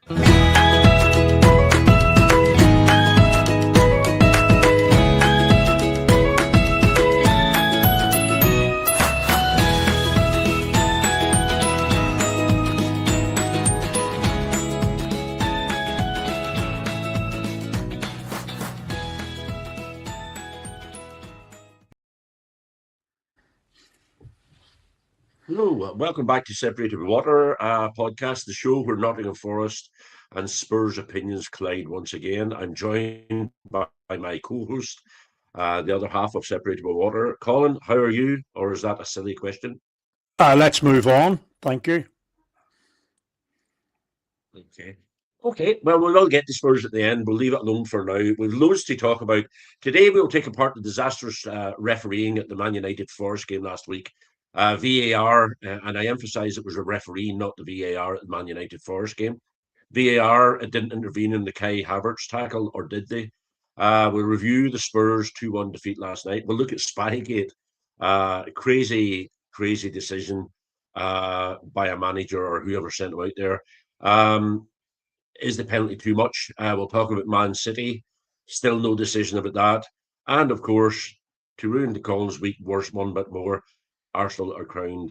Hello, welcome back to Separated Water podcast, the show where Nottingham Forest and Spurs opinions collide once again. I'm joined by my co-host, the other half of Separated Water. Colin, how are you? Or is that a silly question? Let's move on. Thank you. Okay, well, we'll all get to Spurs at the end. We'll leave it alone for now. We've loads to talk about. Today, we'll take apart the disastrous refereeing at the Man United Forest game last week. VAR, and I emphasise it was a referee, not the VAR at the Man United Forest game. VAR didn't intervene in the Kai Havertz tackle, or did they? We'll review the Spurs 2-1 defeat last night. We'll look at Spygate. Crazy decision by a manager or whoever sent him out there. Is the penalty too much? We'll talk about Man City. Still no decision about that. And, of course, to ruin the Colin's week worse one bit more, Arsenal are crowned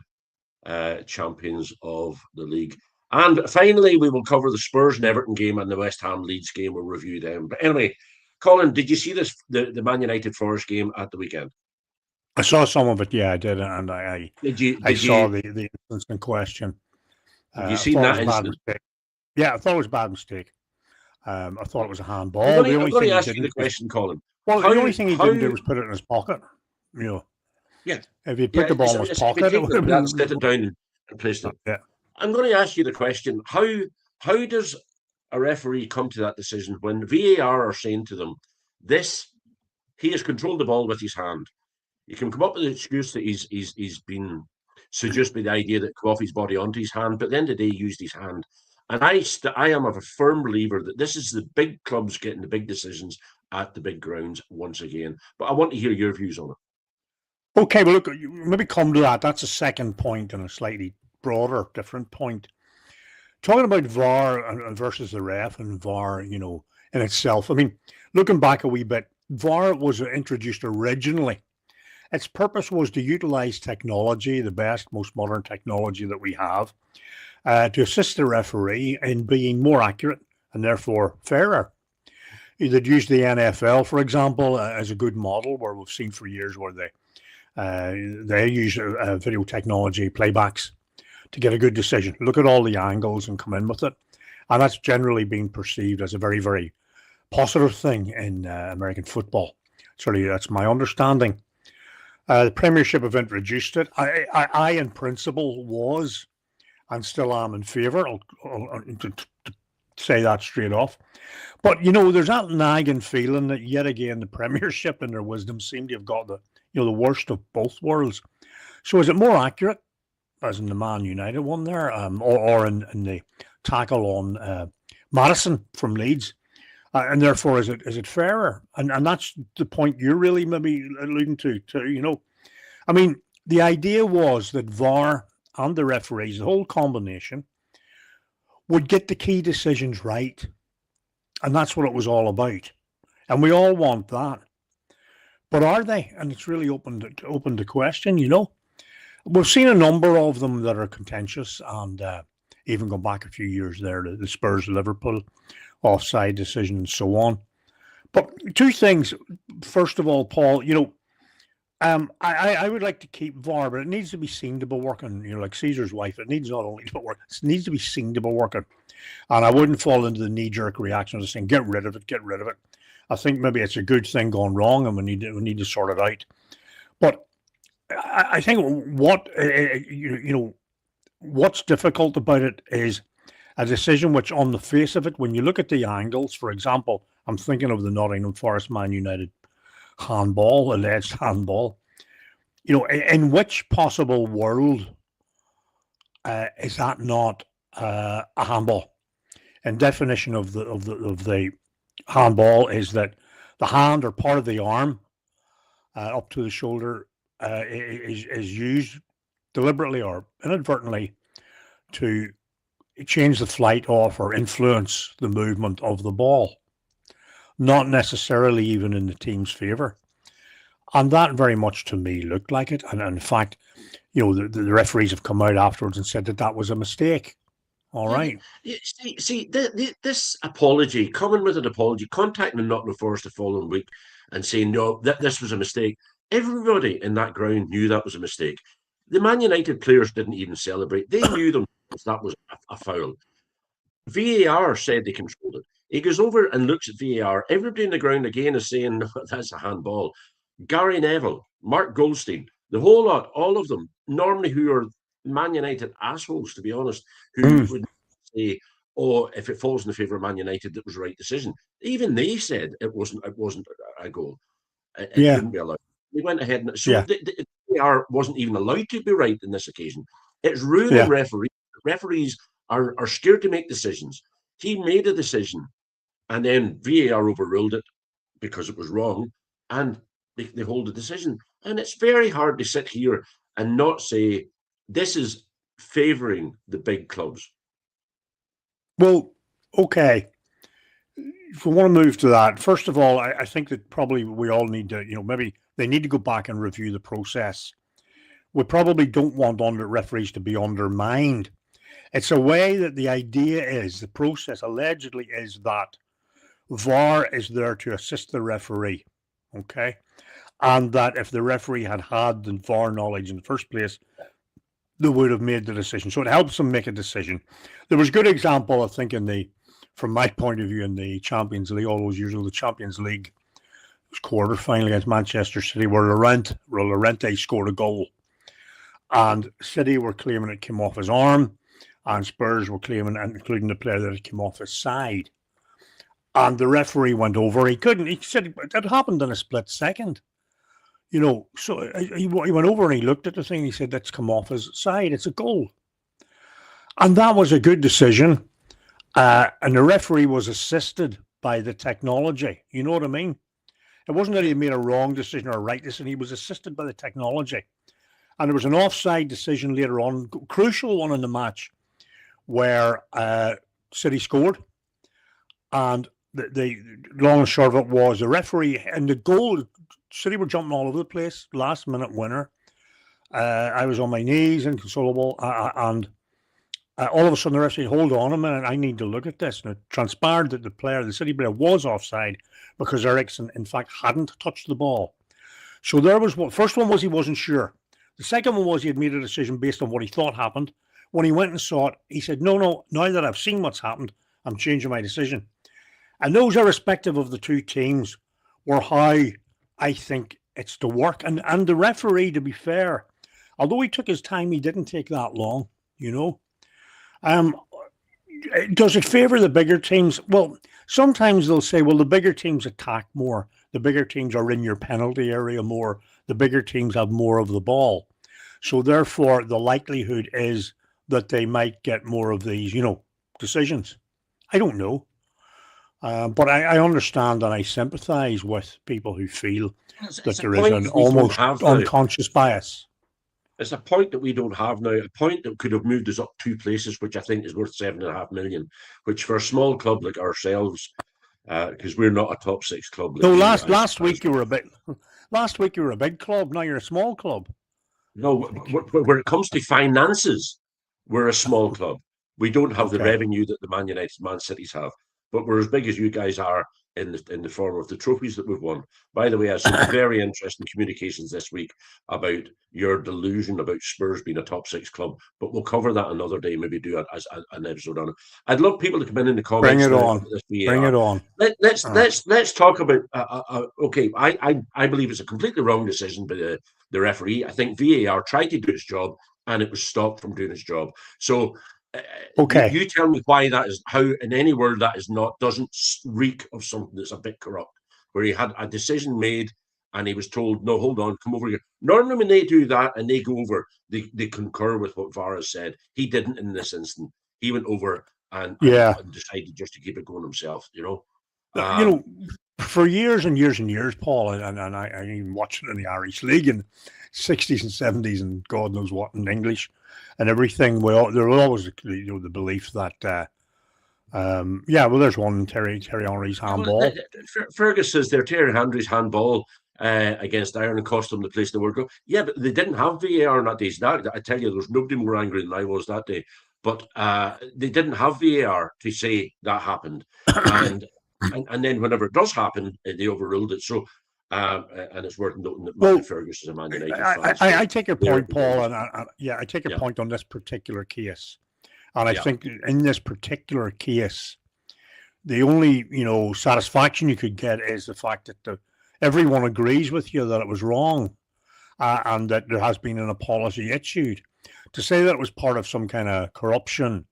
champions of the league. And finally, we will cover the Spurs and Everton game and the West Ham Leeds game. We'll review them. But anyway, Colin, did you see the Man United Forest game at the weekend? I saw some of it. Yeah, I did, and I saw the instance in question. Have you seen that instance? Yeah, I thought it was a bad mistake. I thought it was a handball. I'm going to ask you the question, Colin. Well, the only thing he didn't do was put it in his pocket. You know. Yeah. If he put the ball in his pocket, it would have been... Sit it down and placed it. Yeah. I'm going to ask you the question: How does a referee come to that decision when VAR are saying to them, he has controlled the ball with his hand? You can come up with an excuse that he's been seduced by the idea that come off his body onto his hand, but at the end of the day, he used his hand. And I am a firm believer that this is the big clubs getting the big decisions at the big grounds once again. But I want to hear your views on it. Okay, well, look, maybe come to that. That's a second point and a slightly broader, different point. Talking about VAR versus the ref and VAR, in itself. I mean, looking back a wee bit, VAR was introduced originally. Its purpose was to utilize technology, the best, most modern technology that we have, to assist the referee in being more accurate and therefore fairer. They'd use the NFL, for example, as a good model, where we've seen for years where they use video technology playbacks to get a good decision. Look at all the angles and come in with it. And that's generally been perceived as a very, very positive thing in American football. Certainly, that's my understanding. The Premiership have introduced it. I in principle, was and still am in favour. I'll to say that straight off. But, there's that nagging feeling that yet again the Premiership in their wisdom seem to have got the worst of both worlds. So is it more accurate, as in the Man United one there, or in the tackle on Madison from Leeds? And therefore, is it fairer? And that's the point you're really maybe alluding to, too, I mean, the idea was that VAR and the referees, the whole combination, would get the key decisions right. And that's what it was all about. And we all want that. But are they? And it's really open to question, We've seen a number of them that are contentious, and even go back a few years there, the Spurs-Liverpool offside decision and so on. But two things. First of all, Paul, I would like to keep VAR, but it needs to be seen to be working. Like Caesar's wife, it needs not only to be working, it needs to be seen to be working. And I wouldn't fall into the knee-jerk reaction of saying, get rid of it. I think maybe it's a good thing going wrong, and we need to sort it out. But I think what's difficult about it is a decision which, on the face of it, when you look at the angles, for example, I'm thinking of the Nottingham Forest Man United handball, alleged handball. In which possible world is that not a handball? And definition of the handball is that the hand or part of the arm up to the shoulder is used deliberately or inadvertently to change the flight of or influence the movement of the ball, not necessarily even in the team's favour. And that very much to me looked like it. And in fact, the referees have come out afterwards and said that that was a mistake. All right. This apology, coming with an apology, contacting the Nottingham Forest the following week and saying, no, this was a mistake. Everybody in that ground knew that was a mistake. The Man United players didn't even celebrate. They knew themselves that was a foul. VAR said they controlled it. He goes over and looks at VAR. Everybody in the ground again is saying, no, that's a handball. Gary Neville, Mark Goldstein, the whole lot, all of them, normally who are Man United assholes, to be honest, who would say, "Oh, if it falls in the favour of Man United, that was the right decision." Even they said it wasn't a goal. It couldn't be allowed. They went ahead and so the VAR wasn't even allowed to be right in this occasion. It's ruining referees. Referees are scared to make decisions. He made a decision, and then VAR overruled it because it was wrong, and they hold the decision. And it's very hard to sit here and not say this is favouring the big clubs. Well, okay. If we want to move to that, first of all, I think that probably we all need to, maybe they need to go back and review the process. We probably don't want referees to be undermined. It's a way that the idea is, the process allegedly is that VAR is there to assist the referee, okay? And that if the referee had the VAR knowledge in the first place, they would have made the decision. So it helps them make a decision. There was a good example, I think, from my point of view, in the Champions League, all those years ago, the Champions League quarter-final against Manchester City, where Llorente scored a goal. And City were claiming it came off his arm, and Spurs were claiming, including the player, that it came off his side. And the referee went over. He said it happened in a split second. So he went over and he looked at the thing. And he said, that's come off his side. It's a goal. And that was a good decision. And the referee was assisted by the technology. You know what I mean? It wasn't that he made a wrong decision or a right decision. He was assisted by the technology. And there was an offside decision later on, crucial one in the match, where City scored. And the long and short of it was the referee and the goal. City were jumping all over the place. Last minute winner. I was on my knees, inconsolable, and all of a sudden the referee said, "Hold on a minute, I need to look at this." And it transpired that the City player was offside because Eriksson, in fact, hadn't touched the ball. So there was first one was he wasn't sure. The second one was he had made a decision based on what he thought happened. When he went and saw it, he said, "No, now that I've seen what's happened, I'm changing my decision." And those, irrespective of the two teams, were how I think it's to work. And the referee, to be fair, although he took his time, he didn't take that long, Does it favour the bigger teams? Well, sometimes they'll say, well, the bigger teams attack more. The bigger teams are in your penalty area more. The bigger teams have more of the ball. So therefore, the likelihood is that they might get more of these, decisions. I don't know. But I understand and I sympathise with people who feel that there is an almost unconscious bias. It's a point that we don't have now, a point that could have moved us up 2 places, which I think is worth $7.5 million, which for a small club like ourselves, because we're not a top 6 club. No, last week you were a big club. Now you're a small club. No, when it comes to finances, we're a small club. We don't have the revenue that the Man United, Man Cities have, but we're as big as you guys are in the form of the trophies that we've won. By the way, I had some very interesting communications this week about your delusion about Spurs being a top 6 club, but we'll cover that another day, maybe do an episode on it. I'd love people to come in the comments. Bring it on. Bring it on. Let's talk about, okay, I believe it's a completely wrong decision by the referee. I think VAR tried to do its job and it was stopped from doing its job. So okay, you tell me why that is, how in any world that is doesn't reek of something that's a bit corrupt, where he had a decision made and he was told, no, hold on, come over here. Normally when they do that and they go over, they concur with what VAR has said. He didn't in this instance. He went over and decided just to keep it going himself, for years and years and years, Paul, and I even watched it in the Irish League in 60s and 70s and God knows what in English and everything. There was always the belief that, there's one, Terry Henry's Well, handball. Fergus says there, Terry Henry's handball against Ireland cost them the place they were going. Yeah, but they didn't have VAR in that day. I tell you, there's nobody more angry than I was that day. But they didn't have VAR to say that happened. And and then whenever it does happen, they overruled it. So, and it's worth noting that Matthew Fergus is a Man United fan. I take your point, Paul, and I take your point on this particular case. And I think in this particular case, the only satisfaction you could get is the fact that everyone agrees with you that it was wrong, and that there has been an apology issued. To say that it was part of some kind of corruption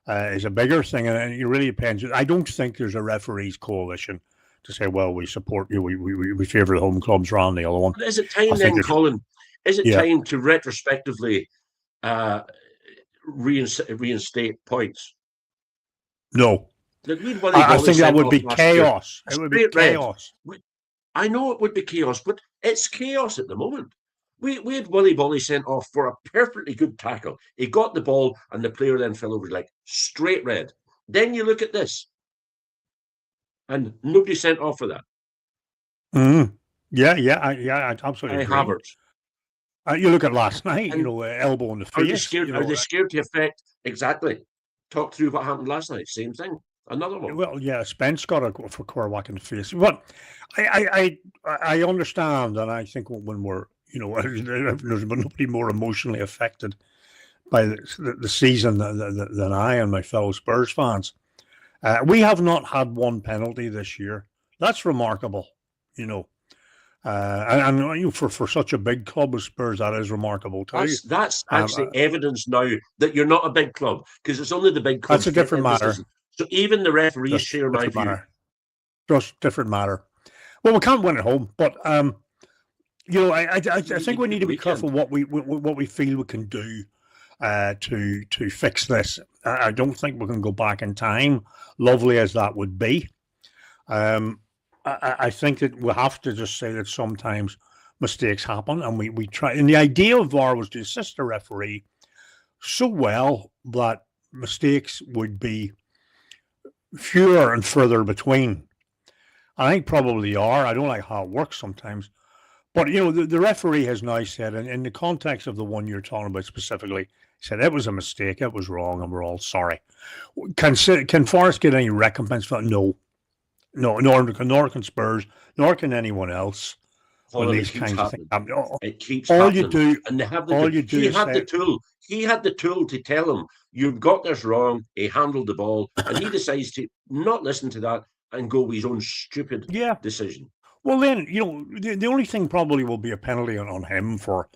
is a bigger thing, and it really depends. I don't think there's a referees coalition to say, well, we support you, we favour the home clubs around the other one. But is it time then, Colin? Is it time to retrospectively reinstate points? No. I think that would be chaos. It would be chaos. I know it would be chaos, but it's chaos at the moment. We had Willie Bolly sent off for a perfectly good tackle. He got the ball, and the player then fell over like straight red. Then you look at this, and nobody sent off for that. I absolutely agree. Havertz. You look at last night, elbow in the face. Are they scared to affect? Exactly. Talk through what happened last night. Same thing. Another one. Well, yeah, Spence got a for Cormac in the face. But I understand, and I think when we're, there's nobody more emotionally affected by the season than I and my fellow Spurs fans. We have not had one penalty this year. That's remarkable, and for such a big club as Spurs, that is remarkable too. That's actually evidence now that you're not a big club, because it's only the big clubs. That's a different matter. So even the referees share my view. Just different matter. Well, we can't win at home, but I think we need to be careful what we feel we can do to fix this. I don't think we can go back in time, lovely as that would be. I think that we have to just say that sometimes mistakes happen, and we try. And the idea of VAR was to assist the referee so well that mistakes would be fewer and further between. I think probably are. I don't like how it works sometimes. But, the referee has now said, and in the context of the one you're talking about specifically, said it was a mistake, it was wrong, and we're all sorry. Can Forest get any recompense for that? No, nor can Spurs, nor can anyone else. When these kinds of things happen. It keeps happening. You do, and they have the tool. He had the tool to tell him, you've got this wrong. He handled the ball, and he decides to not listen to that and go with his own stupid decision. Well, then, the only thing probably will be a penalty on him for.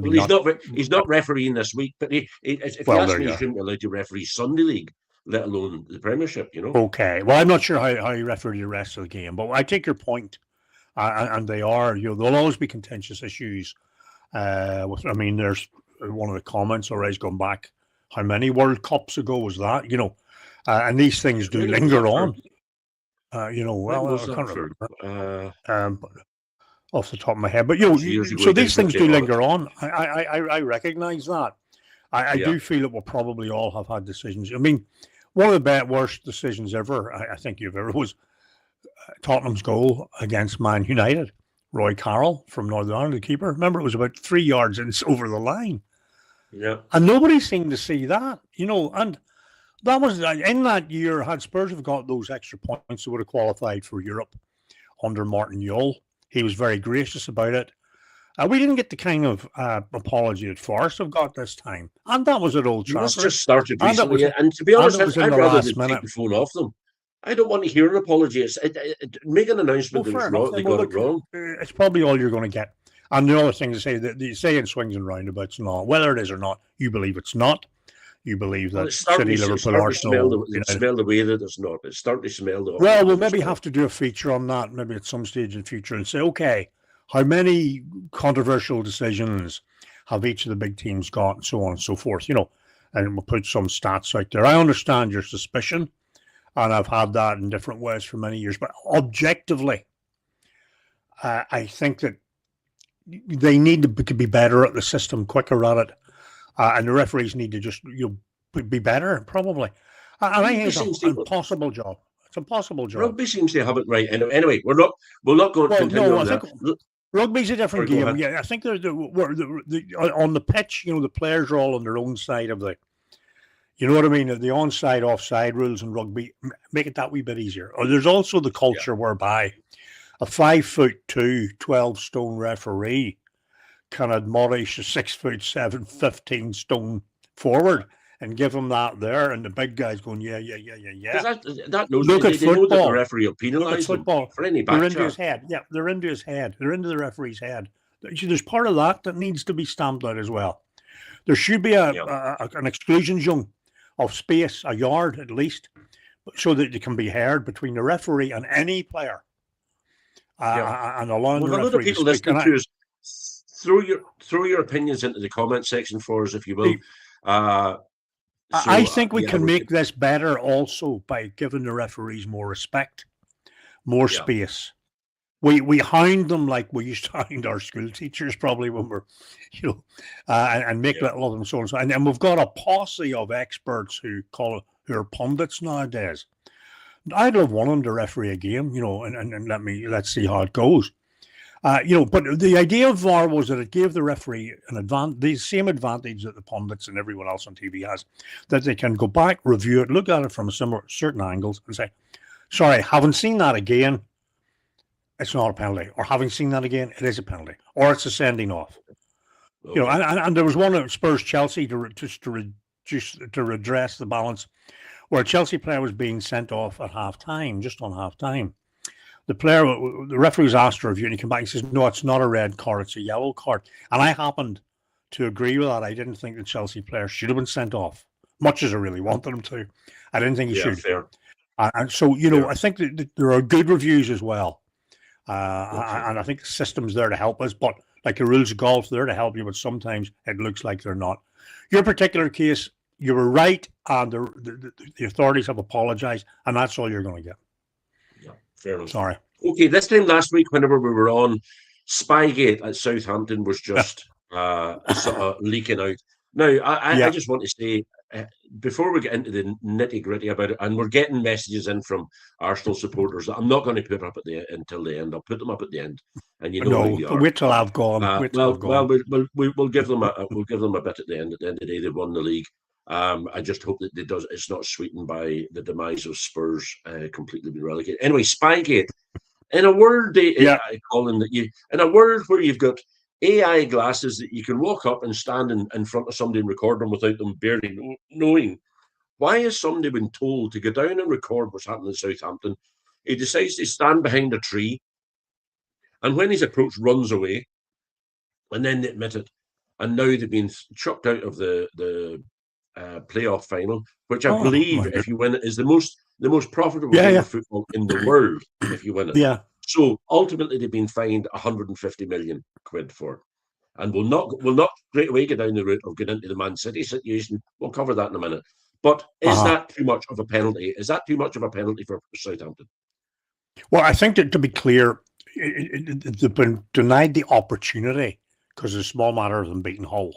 He's not refereeing this week, but if you ask me, he shouldn't be allowed to referee Sunday League, let alone the Premiership. Okay, well, I'm not sure how he refereed the rest of the game, but I take your point, and they are. There'll always be contentious issues. There's one of the comments already going back. How many World Cups ago was that? And these things do linger on. I can't remember off the top of my head, but so these things do linger on. I recognise that. I do feel that we'll probably all have had decisions. I mean, one of the worst decisions ever, I think you've ever, was Tottenham's goal against Man United. Roy Carroll from Northern Ireland, the keeper. Remember, it was about 3 yards over the line. Yeah, and nobody seemed to see that. And that was in that year. Had Spurs have got those extra points, they would have qualified for Europe under Martin Jol. He was very gracious about it. We didn't get the kind of apology that Forest have got this time, and that was at Old Trafford. It's just started recently, and to be honest, I'd rather take the phone off them. I don't want to hear an apology. Make an announcement that it's wrong. They got it wrong. It's probably all you're going to get. And the other thing to say that you say in swings and roundabouts, not whether it is or not, you believe it's not. You believe that City, Liverpool, Arsenal. Smell the way that it's not. It's starting to smell. Well, we'll maybe have to do a feature on that, maybe at some stage in the future, and say, okay, how many controversial decisions have each of the big teams got, and so on and so forth. And we'll put some stats out there. I understand your suspicion. and I've had that in different ways for many years. But objectively, I think that they need to be better at the system, quicker at it, and the referees need to just be better, probably. And I think it's an impossible job. It's an impossible job. Rugby seems to have it right. Anyway, we're not going to continue on that. Rugby's a different game. Yeah, I think on the pitch, the players are all on their own side of the. You know what I mean? The onside, offside rules in rugby make it that wee bit easier. Or there's also the culture whereby a 5'2", 12-stone referee can admonish a 6'7", 15-stone forward and give him that there, and the big guy's going, yeah. That knows. Look at football. Know that the referee will penalise them for any back. They're into his head. Yeah, they're into his head. They're into the referee's head. There's part of that needs to be stamped out as well. There should be an exclusion zone of space, a yard at least, so that it can be heard between the referee and any player. And allowing the referee. A lot of people listening to us, throw your opinions into the comment section for us, if you will. I think we can make this better also by giving the referees more respect, more space. We hound them like we used to hound our school teachers probably when we're, and make little of them so and so. And then we've got a posse of experts who are pundits nowadays. I'd love one of them to referee a game, and let's see how it goes. But the idea of VAR was that it gave the referee the same advantage that the pundits and everyone else on TV has, that they can go back, review it, look at it from certain angles and say, sorry, haven't seen that again. It's not a penalty. Or having seen that again, it is a penalty. Or it's a sending off. Okay. And there was one at Spurs Chelsea to redress the balance, where a Chelsea player was being sent off at half time, just on half time. The referee was asked to review, and he came back and says, no, it's not a red card, it's a yellow card. And I happened to agree with that. I didn't think the Chelsea player should have been sent off, much as I really wanted him to. I didn't think he should. Fair. And so, I think that there are good reviews as well. And I think the system's there to help us, but like the rules of golf, they're to help you, but sometimes it looks like they're not. Your particular case, you were right, and the authorities have apologized, and that's all you're going to get. Yeah, fair enough. Sorry. Okay, this time last week, whenever we were on, Spygate at Southampton was just sort of leaking out. Now, I just want to say, before we get into the nitty-gritty about it, and we're getting messages in from Arsenal supporters that I'm not going to put up until the end. I'll put them up at the end, and wait till I've gone. We'll give them a bit at the end. At the end of the day, they won the league. I just hope that it's not sweetened by the demise of Spurs completely being relegated. Anyway, Spygate. In a world, Colin, in a world where you've got AI glasses that you can walk up and stand in front of somebody and record them without them barely knowing. Why is somebody been told to go down and record what's happening in Southampton? He decides to stand behind a tree, and when he's approached, runs away, and then they admit it. And now they've been chucked out of the playoff final, which I believe, if you win it, is the most profitable game of football in the world. If you win it, So ultimately, they've been fined 150 million quid for it, and will not straight away go down the route of getting into the Man City situation. We'll cover that in a minute. But is that too much of a penalty? Is that too much of a penalty for Southampton? Well, I think that, to be clear, they've been denied the opportunity because it's a small matter of them beating Hull.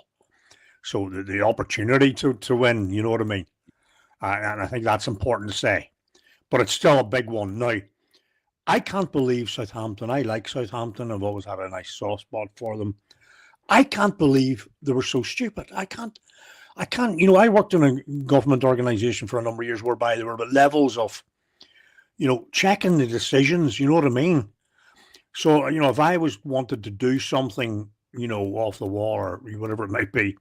So the opportunity to win, you know what I mean? And I think that's important to say. But it's still a big one. Now, I can't believe Southampton. I like Southampton. I've always had a nice soft spot for them. I can't believe they were so stupid. I can't. I worked in a government organisation for a number of years whereby there were levels of, checking the decisions. You know what I mean? So, if I wanted to do something, off the wall or whatever it might be,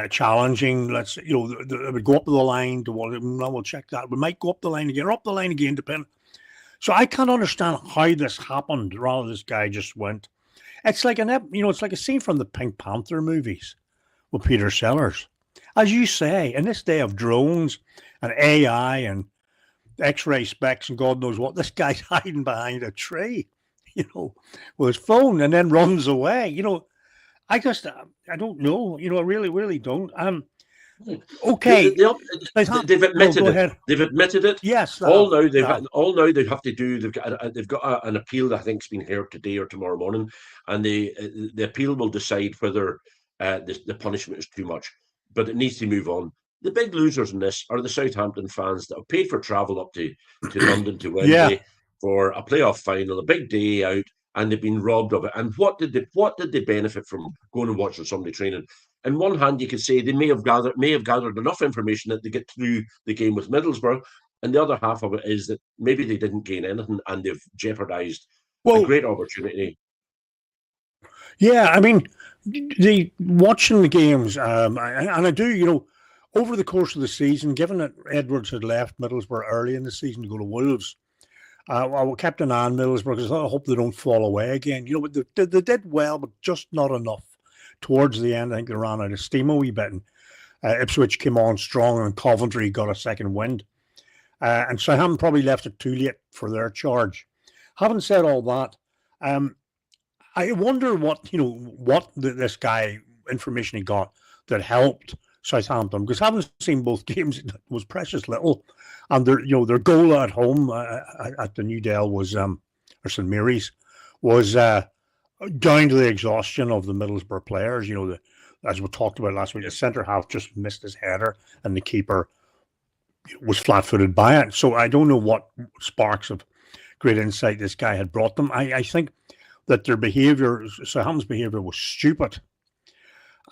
challenging, let's say, it would go up the line to we'll check that. We might go up the line again, or up the line again, depending. So I can't understand how this happened. Rather, this guy just went. It's like it's like a scene from the Pink Panther movies with Peter Sellers. As you say, in this day of drones and AI and X-ray specs and God knows what, this guy's hiding behind a tree, with his phone, and then runs away. I don't know. I really, really don't. Okay, They've no, admitted go it. ahead. They've admitted it. Yes, they All have. now They have. they have to do. They've got an appeal that I think's been heard today or tomorrow morning, and the appeal will decide whether the punishment is too much. But it needs to move on. The big losers in this are the Southampton fans that have paid for travel up to London to Yeah. Wembley for a playoff final, a big day out, and they've been robbed of it. And what did they benefit from going and watching Sunday training? On one hand, you could say they may have gathered enough information that they get through the game with Middlesbrough, and the other half of it is that maybe they didn't gain anything and they've jeopardised a Well, great opportunity. yeah. I mean, watching the games, and I do, over the course of the season, given that Edwards had left Middlesbrough early in the season to go to Wolves, I kept an eye on Middlesbrough because I hope they don't fall away again. But they did well, but just not enough. Towards the end, I think they ran out of steam a wee bit. And Ipswich came on strong, and Coventry got a second wind. And Southampton probably left it too late for their charge. Having said all that, I wonder what this guy information he got that helped Southampton, because having seen both games, it was precious little. And their goal at home at the New Dale was or St Mary's was down to the exhaustion of the Middlesbrough players. As we talked about last week, the centre half just missed his header, and the keeper was flat-footed by it. So I don't know what sparks of great insight this guy had brought them. I think that their behaviour, Southampton's behaviour, was stupid,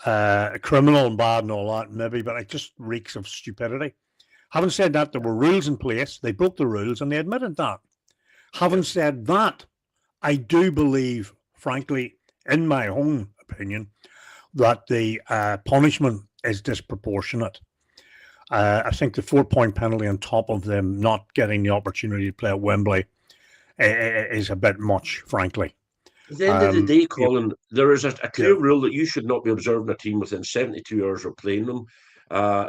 criminal and bad and all that, maybe, but it just reeks of stupidity. Having said that, there were rules in place. They broke the rules, and they admitted that. Having said that, I do believe, frankly, in my own opinion, that the punishment is disproportionate. I think the 4-point penalty on top of them not getting the opportunity to play at Wembley is a bit much, frankly. At the end of the day, Colin, there is a clear rule that you should not be observing a team within 72 hours of playing them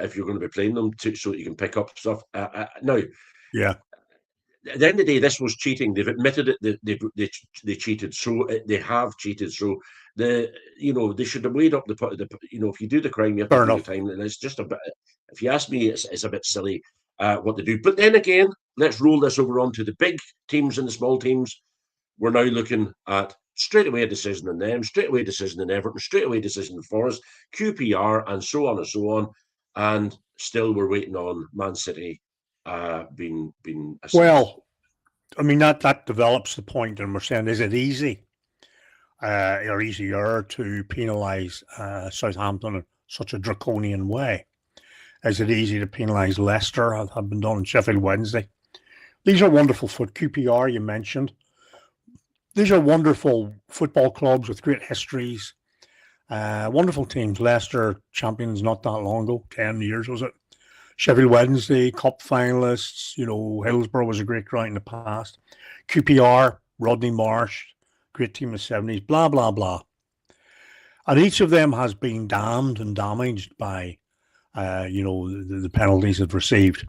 if you're going to be playing them so that you can pick up stuff. Now, at the end of the day, this was cheating. They've admitted it. They cheated. So they have cheated. So they should have weighed up if you do the crime, you have to do the time. And it's just a bit. If you ask me, it's a bit silly what they do. But then again, let's roll this over onto the big teams and the small teams. We're now looking at straight away a decision in them, straight away a decision in Everton, straight away a decision in Forest, QPR, and so on and so on. And still, we're waiting on Man City being assessed. Well, I mean that develops the point, and we're saying, is it easy or easier to penalise Southampton in such a draconian way? Is it easy to penalise Leicester? Have been done on Sheffield Wednesday. These are wonderful QPR you mentioned. These are wonderful football clubs with great histories. Wonderful teams. Leicester champions not that long ago, 10 years was it? Sheffield Wednesday, cup finalists. Hillsborough was a great ground in the past. QPR, Rodney Marsh, great team in the 70s, blah, blah, blah. And each of them has been damned and damaged by, the penalties they've received.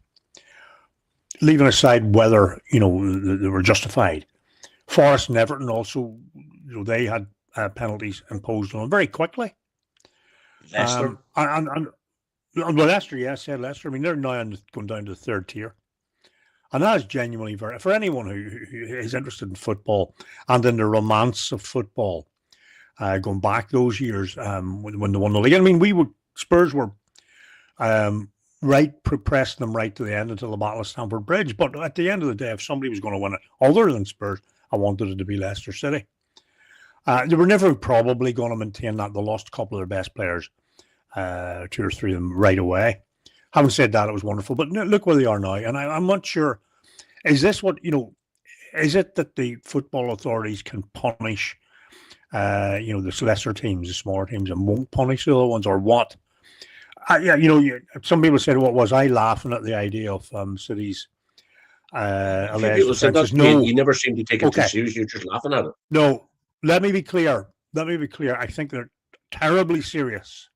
Leaving aside whether, they were justified. Forest and Everton also, they had penalties imposed on them very quickly. Leicester. Leicester, yes, yeah, Leicester. I mean, they're now going down to the third tier. And that is genuinely for anyone who is interested in football and in the romance of football, going back those years when they won the league. I mean, Spurs were pressing them right to the end until the Battle of Stamford Bridge. But at the end of the day, if somebody was going to win it other than Spurs, I wanted it to be Leicester City. They were never probably going to maintain that. They lost a couple of their best players, 2 or 3 of them right away. Having said that, it was wonderful. But look where they are now. And I'm not sure, is this what, is it that the football authorities can punish, the lesser teams, the smaller teams, and won't punish the other ones, or what? Some people said, what was I laughing at the idea of City's alleged offences? No, you never seem to take it too seriously. You're just laughing at it. No, let me be clear. I think they're terribly serious.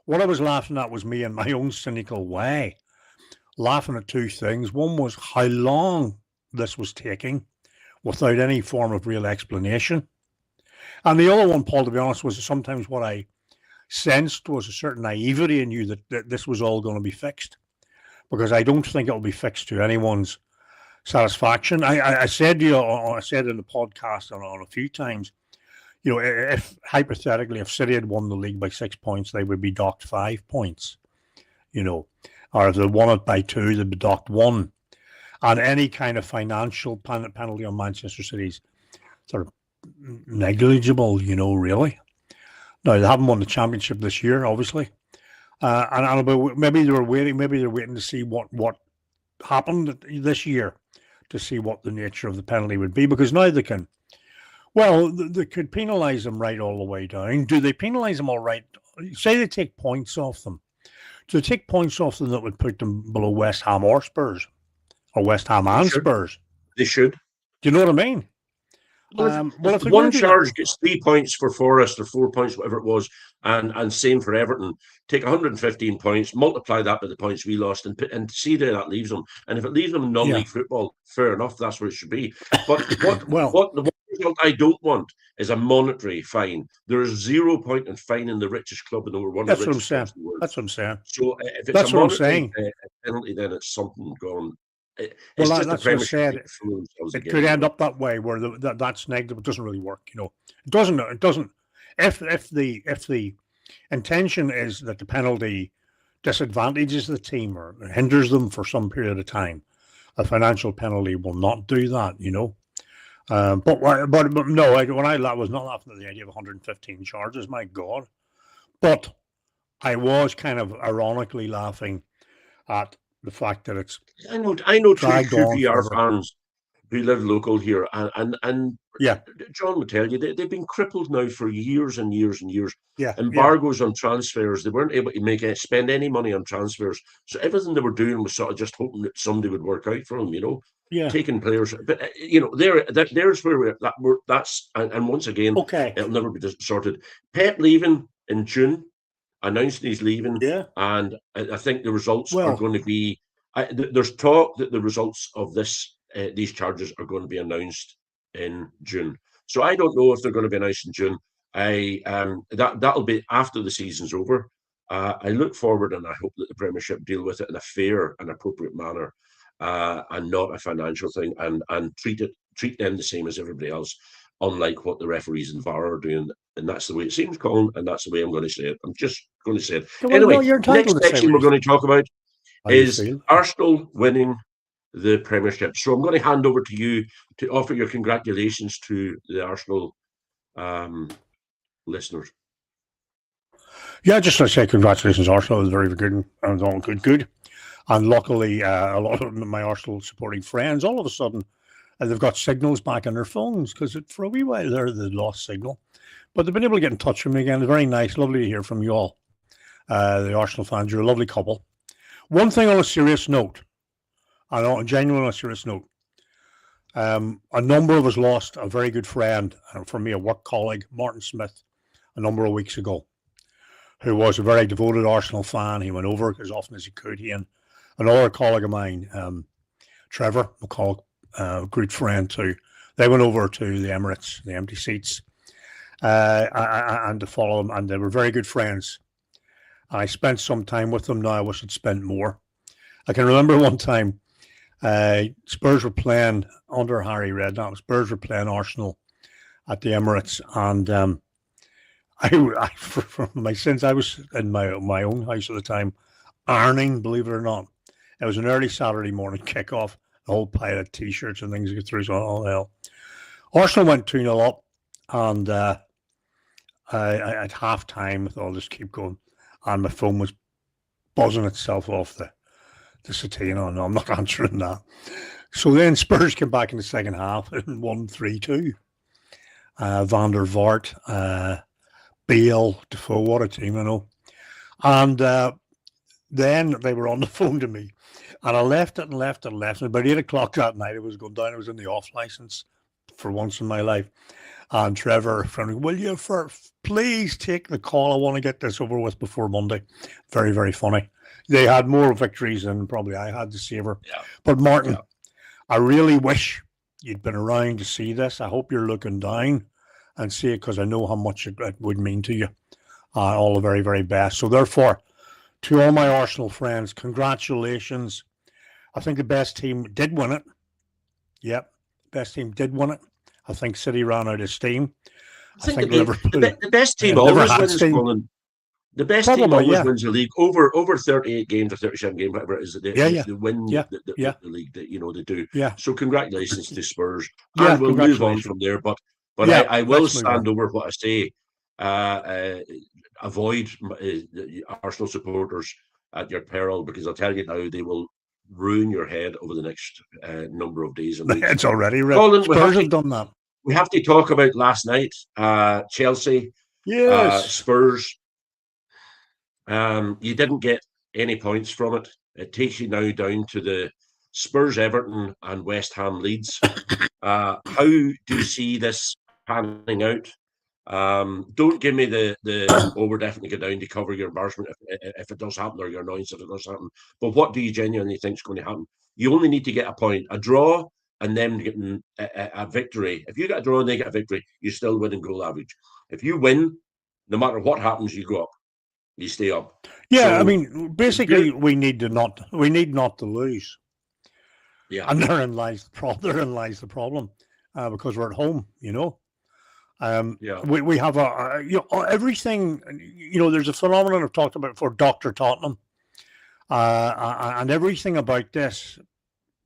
What I was laughing at was me in my own cynical way, laughing at 2 things. One was how long this was taking without any form of real explanation. And the other one, Paul, to be honest, was sometimes what I sensed was a certain naivety in you that this was all going to be fixed, because I don't think it'll be fixed to anyone's satisfaction. I said to you, I said in the podcast on a few times, if hypothetically, if City had won the league by 6 points, they would be docked 5 points, or if they won it by 2, they'd be docked 1. And any kind of financial penalty on Manchester City's sort of negligible, really. Now, they haven't won the championship this year, obviously. And about, maybe they're waiting to see what happened this year, to see what the nature of the penalty would be, because now they can, they could penalise them right all the way down. Do they penalise them all right? Say they take points off them. Do they take points off them that would put them below West Ham or Spurs? Or West Ham and Spurs? They should. Do you know what I mean? If one charge gets 3 points for Forest or 4 points, whatever it was, and same for Everton, take 115 points, multiply that by the points we lost, and see where that leaves them. And if it leaves them non-league football, fair enough, that's where it should be. But what the result I don't want is a monetary fine. There is 0 point in fining the richest club in the world. That's what I'm saying. That's what I'm saying. So if it's a monetary penalty, then it's something gone. It's just that's what I said. It could end up that way, where that's negative. It doesn't really work, It doesn't. It doesn't. If the intention is that the penalty disadvantages the team or hinders them for some period of time, a financial penalty will not do that, But no, I was not laughing at the idea of 115 charges. My God, but I was kind of ironically laughing at the fact that it's. I know two QPR fans who live local here, and John would tell you they've been crippled now for years and years and years. Embargoes on transfers. They weren't able to spend any money on transfers, so everything they were doing was sort of just hoping that somebody would work out for them. Taking players, but there's where that's and once again, it'll never be sorted. Pep leaving in June. Announcing he's leaving, and I think the results are going to be. There's talk that the results of these charges are going to be announced in June. So I don't know if they're going to be announced in June. That'll be after the season's over. I look forward and I hope that the Premiership deal with it in a fair and appropriate manner, and not a financial thing, and treat them the same as everybody else. Unlike what the referees and VAR are doing. And that's the way it seems, Colin, and that's the way I'm going to say it. I'm just going to say it. Anyway, next section we're going to talk about is Arsenal winning the Premiership. So I'm going to hand over to you to offer your congratulations to the Arsenal listeners. Yeah, just to say congratulations, Arsenal. It was very good and all good. And luckily, a lot of my Arsenal supporting friends, all of a sudden, they've got signals back on their phones, because for a wee while there, they lost signal. But they've been able to get in touch with me again. It's very nice. Lovely to hear from you all. The Arsenal fans, you're a lovely couple. One thing on a serious note, genuinely on a serious note, a number of us lost a very good friend, for me, a work colleague, Martin Smith, a number of weeks ago, who was a very devoted Arsenal fan. He went over as often as he could. He and another colleague of mine, Trevor McCall, good friend too. They went over to the Emirates, the empty seats, and to follow them, and they were very good friends. I spent some time with them. Now I wish I'd spent more. I can remember one time, Spurs were playing under Harry Redknapp. Spurs were playing Arsenal at the Emirates, and for my sins, I was in my own house at the time, ironing. Believe it or not, it was an early Saturday morning kickoff. A whole pile of T-shirts and things to get through. So, all hell. Arsenal went 2-0 up, and at half time, with all this keep going, and my phone was buzzing itself off the settee. No, I'm not answering that. So then Spurs came back in the second half and won 3-2. Van der Vaart, Bale, Defoe, what a team, I know. And then they were on the phone to me. And I left it. And about 8 o'clock that night, it was going down. I was in the off license for once in my life. And Trevor, friend, will you please take the call? I want to get this over with before Monday. Very, very funny. They had more victories than probably I had to savor. Yeah. But Martin, I really wish you'd been around to see this. I hope you're looking down and see it, because I know how much it would mean to you. all the very, very best. So therefore, to all my Arsenal friends, congratulations. I think the best team did win it. Yep, best team did win it. I think City ran out of steam. I think Liverpool, the best team never always had wins, steam. Colin. The best team Probably, always yeah. wins the league over 38 games or 37 games, whatever it is. They win Yeah. the league. That they do. Yeah. So congratulations to Spurs, Yeah, and we'll move on from there. But yeah, I will let's move stand on. over what I say. Avoid Arsenal supporters at your peril, because I'll tell you now, they will ruin your head over the next number of days and weeks. It's already Colin, Spurs have done that. We have to talk about last night. Chelsea, Yes. Spurs. You didn't get any points from it. It takes you now down to the Spurs, Everton, and West Ham Leeds. How do you see this panning out? Don't give me the we're definitely go down to cover your embarrassment if it does happen, or your annoyance if it does happen. But what do you genuinely think is going to happen? You only need to get a point, a draw, and then getting a victory. If you get a draw and they get a victory, you still win in goal average. If you win, no matter what happens, you go up. You stay up. Yeah, so, I mean, basically, we need not to lose. Yeah, and therein lies the problem, because we're at home. We have everything. There's a phenomenon I've talked about for Dr. Tottenham, and everything about this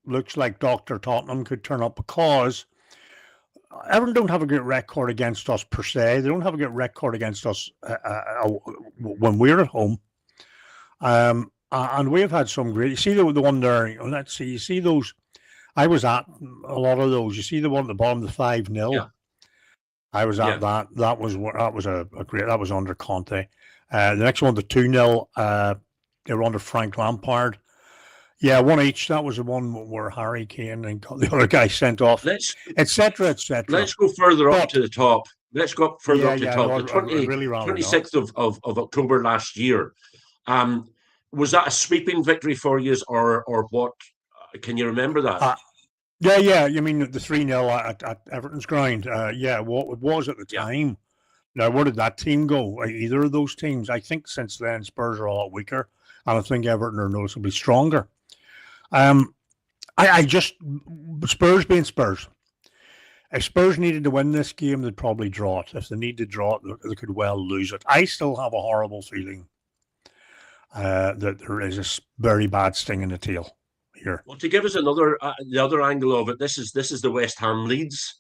looks like Dr. Tottenham could turn up, because Everton don't have a great record against us per se. They don't have a great record against us when we're at home. And we have had some great. You see the one there. Let's see. You see those. I was at a lot of those. You see the one at the bottom, the 5-0. Yeah. I was at that. That was a great. That was under Conte. The next one, the 2-0. They were under Frank Lampard. Yeah, one each. That was the one where Harry Kane and got the other guy sent off, etc., etc. Let's go further up to the top. Let's go up further up to the top. No, The 26th of October last year. Was that a sweeping victory for you, or what? Can you remember that? Yeah. You mean the 3-0 at Everton's ground? What it was at the time. Now, where did that team go? Either of those teams? I think since then Spurs are a lot weaker, and I think Everton are noticeably stronger. I just Spurs being Spurs. If Spurs needed to win this game, they'd probably draw it. If they need to draw it, they could well lose it. I still have a horrible feeling that there is a very bad sting in the tail here. Well, to give us the other angle of it, this is the West Ham Leeds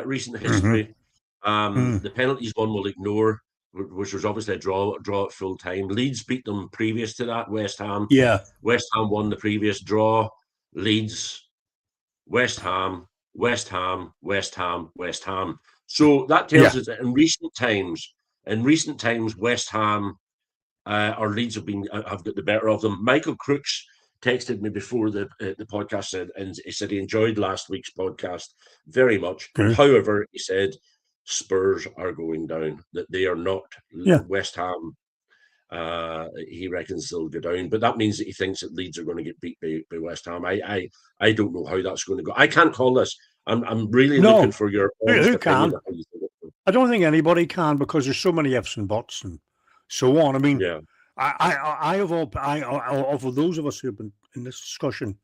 recent history. The penalties one will ignore, which was obviously a draw at full time. Leeds beat them previous to that. West Ham won the previous draw. Leeds, West Ham. So that tells us that in recent times, West Ham or Leeds have got the better of them. Michael Crooks texted me before the podcast, and he said he enjoyed last week's podcast very much. However, he said Spurs are going down, that they are not. West Ham, he reckons they'll go down, but that means that he thinks that Leeds are going to get beat by West Ham. I don't know how that's going to go. I can't call this. I'm really looking for your honest opinion. I don't think anybody can, because there's so many ifs and buts and so on. I mean, I of those of us who have been in this discussion,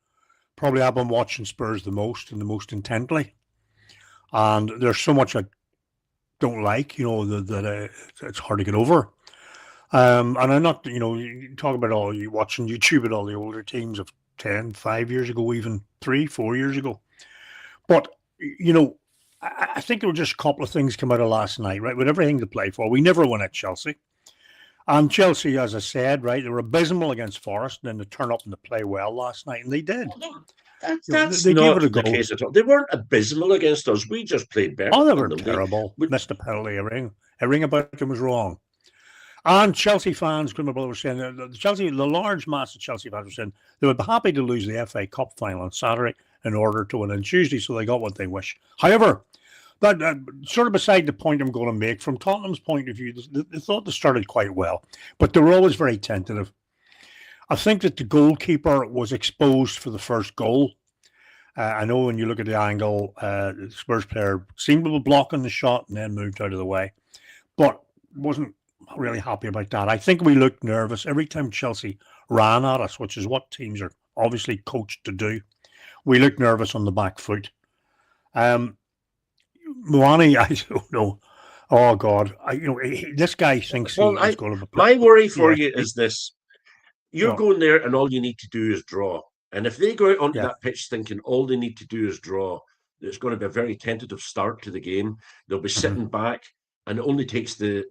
probably I've been watching Spurs the most and the most intently, and there's so much I don't like, that it's hard to get over. And I'm not, you talk about you watching YouTube at all the older teams of 5 years ago, even 3-4 years ago. But, I think there were just a couple of things come out of last night, right? With everything to play for. We never won at Chelsea. And Chelsea, as I said, right, they were abysmal against Forest, and then they turn up and they play well last night, and they did. That's not the case at all. They weren't abysmal against us. We just played better. Oh, they were terrible. Missed a penalty. Everything about them was wrong. And Chelsea fans, my brother was saying, the large mass of Chelsea fans were saying they would be happy to lose the FA Cup final on Saturday in order to win on Tuesday, so they got what they wish. However, that sort of beside the point I'm going to make, from Tottenham's point of view, they thought they started quite well, but they were always very tentative. I think that the goalkeeper was exposed for the first goal. I know when you look at the angle, the Spurs player seemed to be blocking the shot and then moved out of the way, but wasn't not really happy about that. I think we looked nervous every time Chelsea ran at us, which is what teams are obviously coached to do. We looked nervous on the back foot. Um, Moani, I don't know. Oh God, this guy thinks Well, he's going to be. my worry for Yeah, you is this: you're well, going there, and all you need to do is draw. And if they go out onto yeah. that pitch thinking all they need to do is draw, it's going to be a very tentative start to the game. They'll be Mhm. sitting back, and it only takes the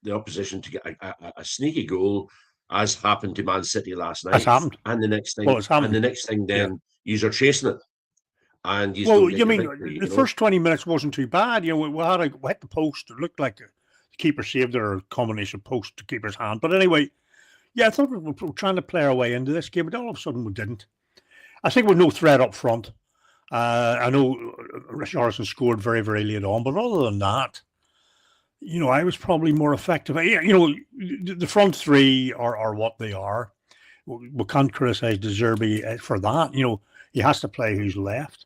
opposition to get a sneaky goal, as happened to Man City last That's night. happened. And Well, it's happened. the next thing, Yeah. then you are chasing it, and you Well, don't get you your mean victory. the first 20 minutes wasn't too bad. We hit the post. It looked like the keeper saved it, or a combination post to keeper's hand. But anyway, yeah, I thought we were trying to play our way into this game, but all of a sudden we didn't. I think with no threat up front. I know Richarlison scored very, very late on, but other than that, I was probably more effective. The front three are what they are. We can't criticize De Zerbi for that. He has to play who's left.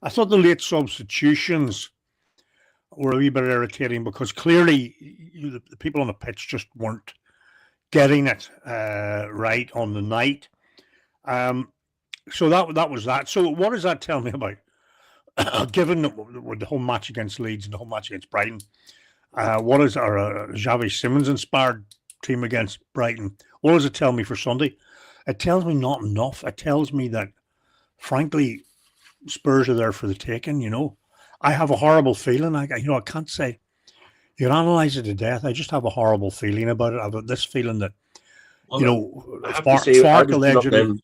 I thought the late substitutions were a wee bit irritating because clearly the people on the pitch just weren't getting it right on the night. So that was that. So what does that tell me about? Given the home match against Leeds and the home match against Brighton, what is our Xavi Simons inspired team against Brighton? What does it tell me for Sunday? It tells me not enough. It tells me that, frankly, Spurs are there for the taking. I have a horrible feeling. I can't say you can analyze it to death. I just have a horrible feeling about it. I've got this feeling that I have to say, Fark allegedly.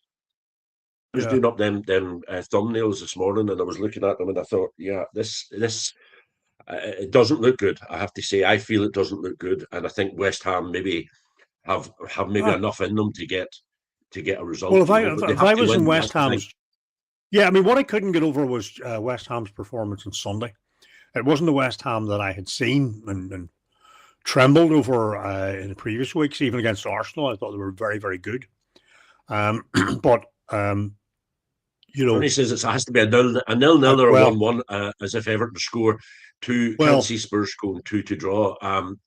I was doing up them thumbnails this morning, and I was looking at them, and I thought, yeah, this it doesn't look good. I have to say, I feel it doesn't look good, and I think West Ham maybe have maybe Ah, enough in them to get a well, result, if I but they if have I to was in win. West That's the thing. Ham's, yeah, I mean, what I couldn't get over was West Ham's performance on Sunday. It wasn't the West Ham that I had seen and trembled over in the previous weeks, even against Arsenal. I thought they were very, very good. But Tony says it has to be a nil or a well, 1-1, as if Everton score two. Can't well, see Spurs scoring two to draw. and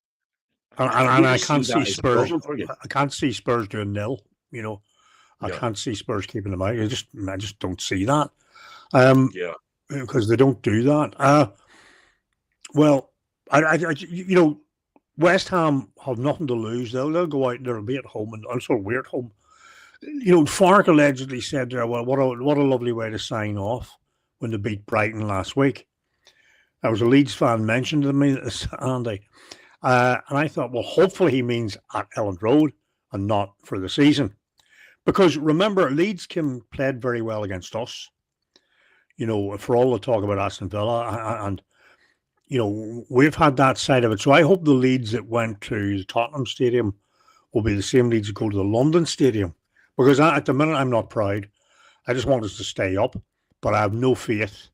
Do you I see can't see that as a Spurs. problem for you? I can't see Spurs doing nil. I Yeah, can't see Spurs keeping them out. I just don't see that. Um, yeah. because they don't do that. Well, West Ham have nothing to lose. They'll go out. They'll be at home, and also we're at home. Fark allegedly said there, well, what a lovely way to sign off when they beat Brighton last week. There was a Leeds fan mentioned to me this Andy, and I thought, well, hopefully he means at Elland Road and not for the season, because remember Leeds played very well against us. For all the talk about Aston Villa, and we've had that side of it. So I hope the Leeds that went to the Tottenham Stadium will be the same Leeds that go to the London Stadium. Because at the minute, I'm not proud. I just want us to stay up, but I have no faith.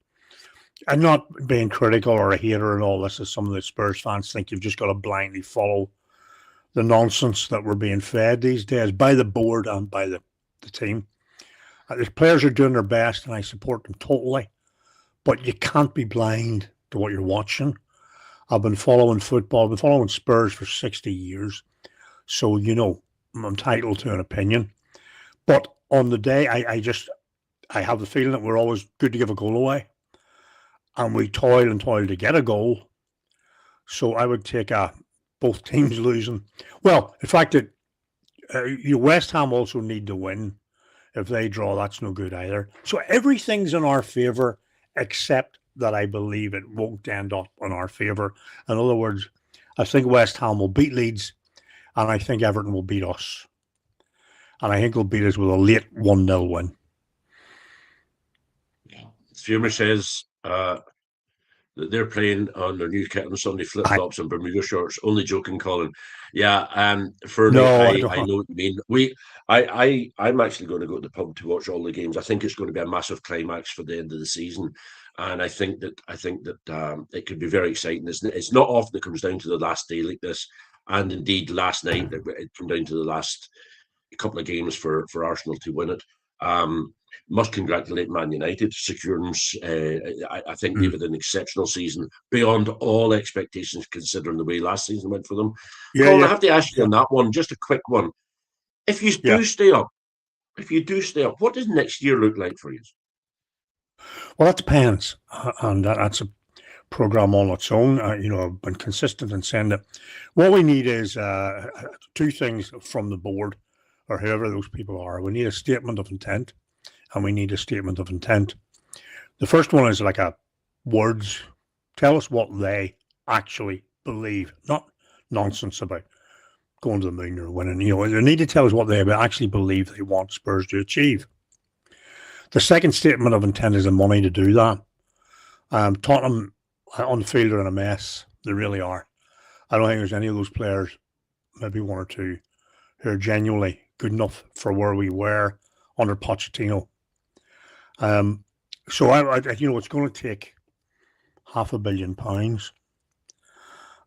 I'm not being critical or a hater and all this, as some of the Spurs fans think. You've just got to blindly follow the nonsense that we're being fed these days by the board and by the team. The players are doing their best, and I support them totally. But you can't be blind to what you're watching. I've been following football. I've been following Spurs for 60 years. So, I'm entitled to an opinion. But on the day, I have the feeling that we're always good to give a goal away. And we toil and toil to get a goal. So I would take both teams losing. Well, in fact, West Ham also need to win. If they draw, that's no good either. So everything's in our favour, except that I believe it won't end up in our favour. In other words, I think West Ham will beat Leeds, and I think Everton will beat us. And I think they'll beat us with a late 1-0 win. Fumer says that they're playing on their new kit on Sunday, flip flops and Bermuda shorts. Only joking, Colin. Yeah, Fernie, No, I know what you mean. I'm actually going to go to the pub to watch all the games. I think it's going to be a massive climax for the end of the season, and I think that it could be very exciting. It's not often it comes down to the last day like this, and indeed last night it came down to the last couple of games for Arsenal to win it. must congratulate Man United securing. I think they've had an exceptional season beyond all expectations, considering the way last season went for them. Yeah, Colin, I yeah, have to ask you yeah, on that one, just a quick one. If you yeah. do stay up, what does next year look like for you? Well, that depends, and that's a program on its own. I've been consistent in saying that what we need is two things from the board or whoever those people are. We need a statement of intent, and we need a statement of intent. The first one is like a words. Tell us what they actually believe, not nonsense about going to the moon or winning. They need to tell us what they actually believe they want Spurs to achieve. The second statement of intent is the money to do that. Tottenham on the field are in a mess. They really are. I don't think there's any of those players, maybe one or two, who are genuinely good enough for where we were under Pochettino. So it's going to take £500 million,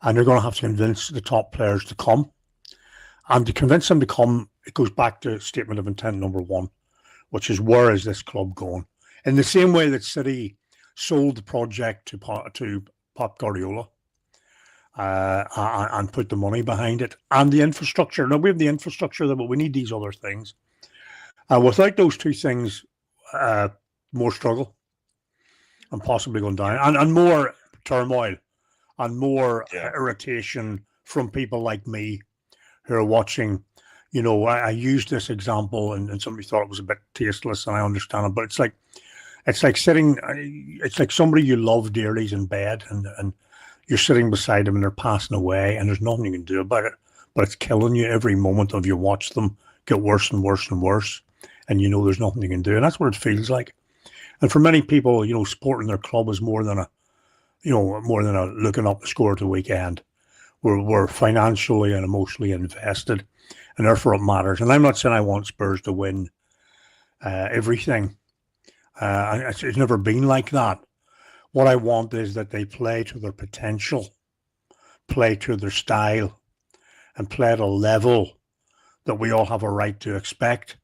and they're going to have to convince the top players to come. And to convince them to come, it goes back to statement of intent number one, which is where is this club going? In the same way that City sold the project to Pep Guardiola and put the money behind it and the infrastructure. Now, we have the infrastructure there, but we need these other things. Without those two things, more struggle and possibly going down and more turmoil and more irritation from people like me who are watching. I used this example and somebody thought it was a bit tasteless, and I understand it, but it's like somebody you love dearly is in bed and you're sitting beside them and they're passing away and there's nothing you can do about it, but it's killing you every moment of you watch them get worse and worse and worse, and there's nothing you can do, and that's what it feels like. And for many people, supporting their club is more than a looking up the score at the weekend. We're financially and emotionally invested, and therefore it matters. And I'm not saying I want Spurs to win everything. It's never been like that. What I want is that they play to their potential, play to their style, and play at a level that we all have a right to expect,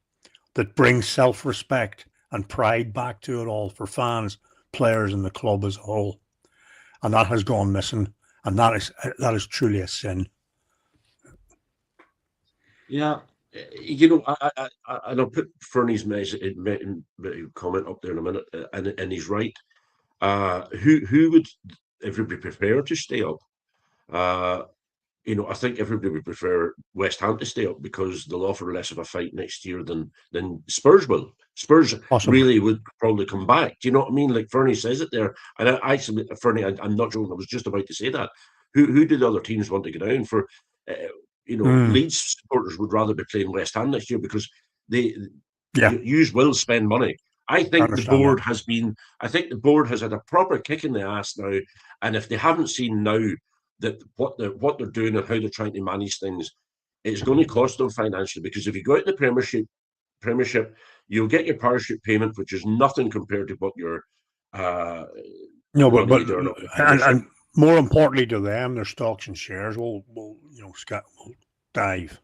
that brings self-respect and pride back to it all for fans, players, and the club as a whole. And that has gone missing, and that is truly a sin. Yeah, I'll put Fernie's comment up there in a minute, and he's right. Who would everybody prefer to stay up? I think everybody would prefer West Ham to stay up because they'll offer less of a fight next year than Spurs will. Spurs Possibly. really would probably come back. Do you know what I mean? Like Fernie says it there, and Fernie, I'm not joking. I was just about to say that. Who do the other teams want to get down for? Leeds supporters would rather be playing West Ham next year because you will spend money. I think the board has been. I think the board has had a proper kick in the ass now, and if they haven't seen now that what they're doing and how they're trying to manage things, it's going to cost them financially. Because if you go out in the Premiership, you'll get your parachute payment, which is nothing compared to what your and more importantly to them, their stocks and shares will dive.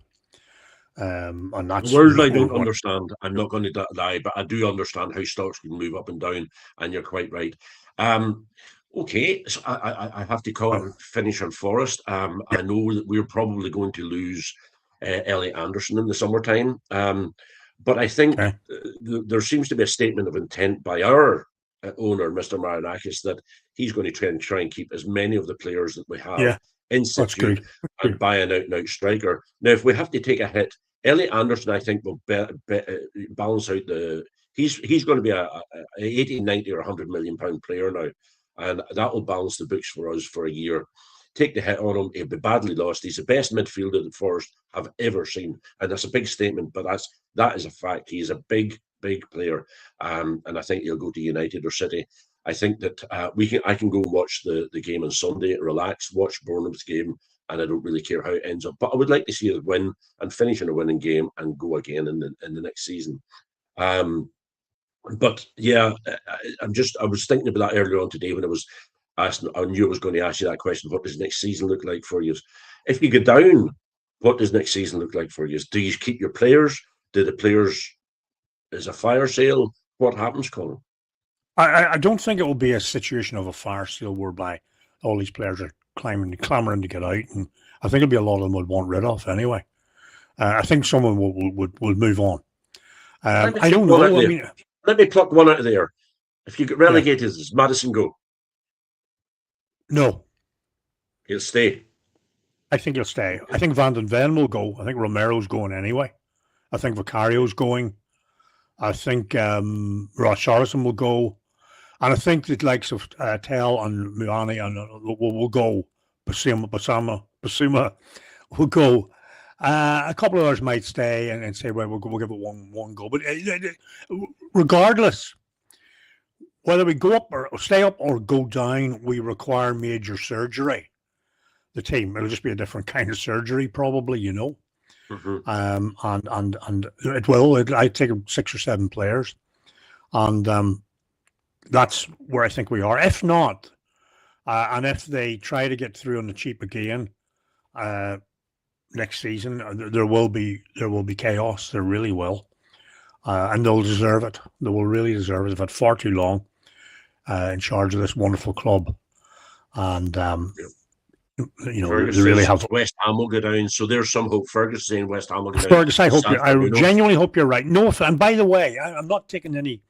And that's words I don't understand. I'm not going to lie, but I do understand how stocks can move up and down, and you're quite right. Okay, so I have to finish on Forest. I know that we're probably going to lose Elliot Anderson in the summertime, but I think there seems to be a statement of intent by our owner, Mr. Marinakis, that he's going to try and keep as many of the players that we have in situ and buy an out-and-out striker. Now, if we have to take a hit, Elliot Anderson, I think, will balance out the. He's going to be a 80, 90 or 100 million pound player now, and that will balance the books for us for a year. Take the hit on him; he'll be badly lost. He's the best midfielder that Forest have ever seen, and that's a big statement, but that is a fact. He is a big player, and I think he'll go to United or City. I think that I can go and watch the game on Sunday, relax, watch Bournemouth's game, and I don't really care how it ends up. But I would like to see it win and finish in a winning game and go again in the next season. But yeah, I was thinking about that earlier on today when I was asking. I knew I was going to ask you that question. What does next season look like for you? If you go down, what does next season look like for you? Do you keep your players? Do the players is a fire sale? what happens, Colin? I don't think it will be a situation of a fire sale whereby all these players are clamoring to get out, and I think it'll be a lot of them would want rid of anyway. I think someone will move on. I don't know. I mean, let me pluck one out of there. If you get relegated, does Madison go? No. He'll stay. I think he'll stay. I think Van den Ven will go. I think Romero's going anyway. I think Vicario's going. I think Ross Charlison will go. And I think the likes of Tell and Muani and will go. Basuma will go. A couple of others might stay and say, well, we'll give it one go. But regardless, whether we go up or stay up or go down, we require major surgery. The team, it'll just be a different kind of surgery, probably, you know. And it will. I take 6 or 7 players, and that's where I think we are. If not, and if they try to get through on the cheap again next season, there will be chaos. There really will, and they'll deserve it. They will really deserve it. They've had far too long in charge of this wonderful club, and you know, Fergus they really have. West Ham will go down, so there's some hope. Fergus saying West Ham will go down. Fergus, I genuinely hope you're right. No, and by the way, I'm not taking any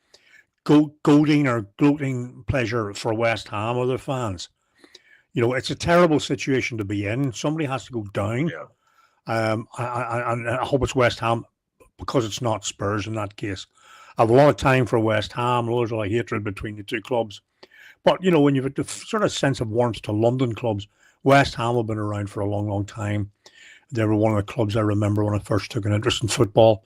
goading or gloating pleasure for West Ham or their fans. You know, it's a terrible situation to be in. Somebody has to go down. Yeah. I hope it's West Ham, because it's not Spurs in that case. I have a lot of time for West Ham. There's a lot of hatred between the two clubs. But, you know, when you've got the sort of sense of warmth to London clubs, West Ham have been around for a long, long time. They were one of the clubs I remember when I first took an interest in football.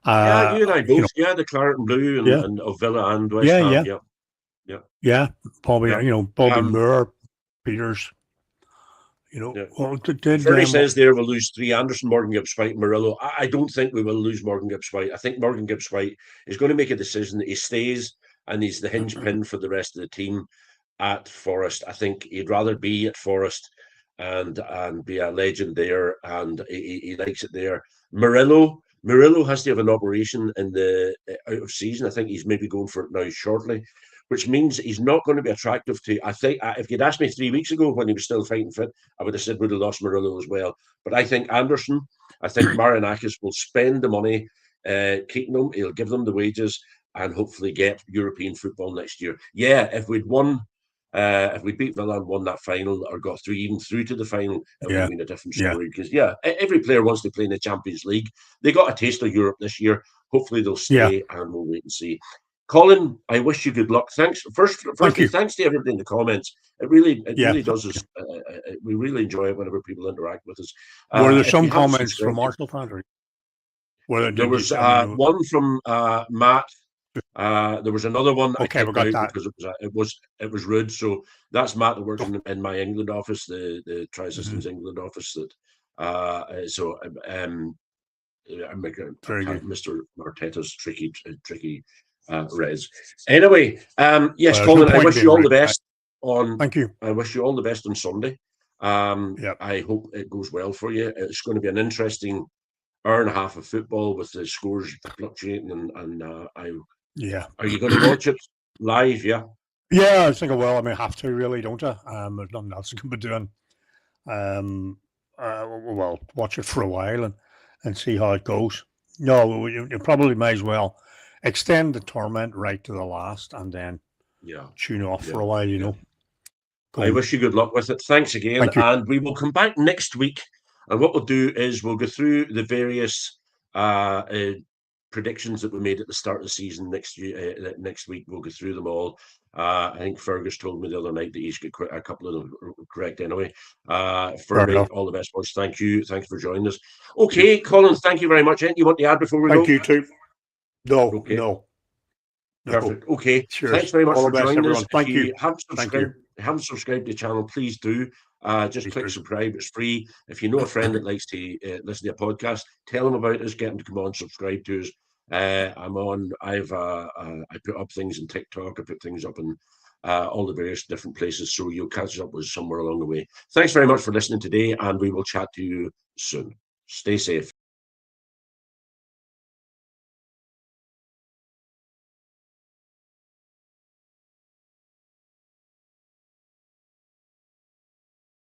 Yeah, you and I both. You know, yeah, the Claret and Blue and of Villa and West Ham. Yeah. Probably, you know, Bobby Moore, Peters. You know, well, Ferdy says there we'll lose 3: Anderson, Morgan Gibbs White, Murillo. I don't think we will lose Morgan Gibbs White. I think Morgan Gibbs White is going to make a decision that he stays and he's the hinge pin for the rest of the team at Forest. I think he'd rather be at Forest and be a legend there, and he likes it there. Murillo has to have an operation in the out of season. I think he's maybe going for it now shortly, which means he's not going to be attractive to. I think if you'd asked me 3 weeks ago when he was still fighting fit, I would have said we'd have lost Murillo as well. But I think Anderson, I think Marinakis will spend the money keeping them. He'll give them the wages and hopefully get European football next year. Yeah, if we'd won. If we beat Villa and won that final or got even through to the final, it would have been a different story. Because every player wants to play in the Champions League. They got a taste of Europe this year. Hopefully they'll stay, and we'll wait and see. Colin, I wish you good luck. Thanks. Firstly, thanks to everybody in the comments. It really does us. We really enjoy it whenever people interact with us. Were there some comments from Arsenal fans? There was one from Matt. There was another one that I got out because it was rude. So that's Matt that works in my England office, the Tri-Systems England office. Mr. Arteta's tricky res. Anyway, yes, Colin, I wish you all the best Thank you. I wish you all the best on Sunday. I hope it goes well for you. It's going to be an interesting hour and a half of football with the scores fluctuating, and are you going to watch it live? Yeah, I think I will. I mean, I have to really, don't I? There's nothing else I can be doing. Well, watch it for a while and see how it goes. No, you probably may as well extend the torment right to the last and then tune off for a while. You know. I wish you good luck with it. Thanks again, and we will come back next week. And what we'll do is we'll go through the various predictions that we made at the start of the season next week. We'll go through them all. I think Fergus told me the other night that he's got a couple of them correct anyway. Fergus, all the best ones. Thank you. Thanks for joining us. Okay, Colin, thank you very much. Anything you want to add before we go? Thank you too. No. Perfect. Okay. Cheers. Thanks very much for joining us. Thank you. Haven't subscribed to the channel, please do. Just click subscribe. It's free. If you know a friend that likes to listen to a podcast, tell them about us. Get them to come on, subscribe to us. I'm on. I put up things in TikTok. I put things up in all the various different places. So you'll catch up with somewhere along the way. Thanks very much for listening today, and we will chat to you soon. Stay safe.